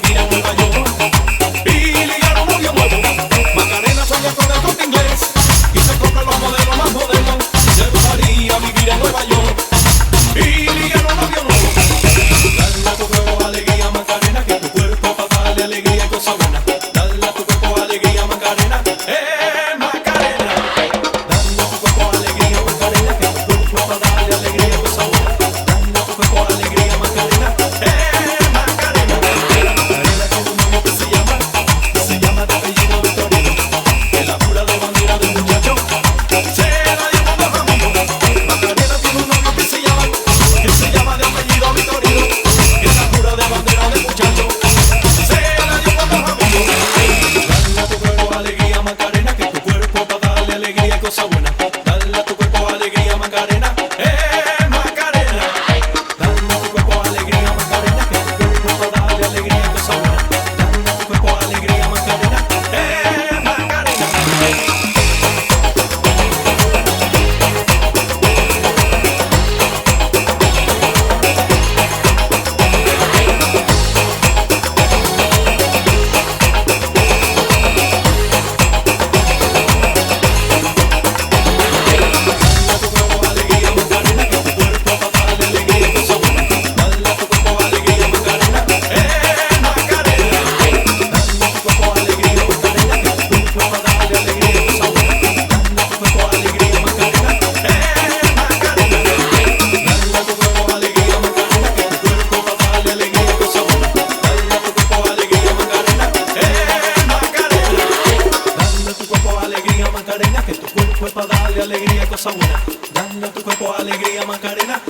gira en Nueva York y ligaron novio nuevo. Macarena sueña con el Corte Inglés y se compra los modelos más modernos. Le gustaría vivir en Nueva York y ligaron novio nuevo. Dale a tu cuerpo alegría, Macarena, que tu cuerpo para darle alegría y cosas buenas. Dale a tu cuerpo alegría, Macarena, Macarena. Dale a tu cuerpo alegría, Macarena, que tu cuerpo para darle alegría y cosas buenas. Dale a tu cuerpo alegría, Macarena, Macarena. Macarena tiene un novio que se llama de apellido Victorino, que la jura de bandera del muchacho se la dio con dos amigos. Macarena tiene un novio que se llama de apellido Victorino, que la jura de bandera del muchacho se la dio con dos amigos. Dale a tu cuerpo alegría, Macarena, que tu cuerpo para darle alegría y cosas buenas. Dale a tu cuerpo alegría, Macarena, Macarena. Dale a tu cuerpo alegría, Macarena, que tu cuerpo para darle alegría y cosas buenas. Dale a tu cuerpo alegría, Macarena, Macarena. Macarena, que tu cuerpo es para darle alegría y cosas buenas. Dale a tu cuerpo alegría, Macarena,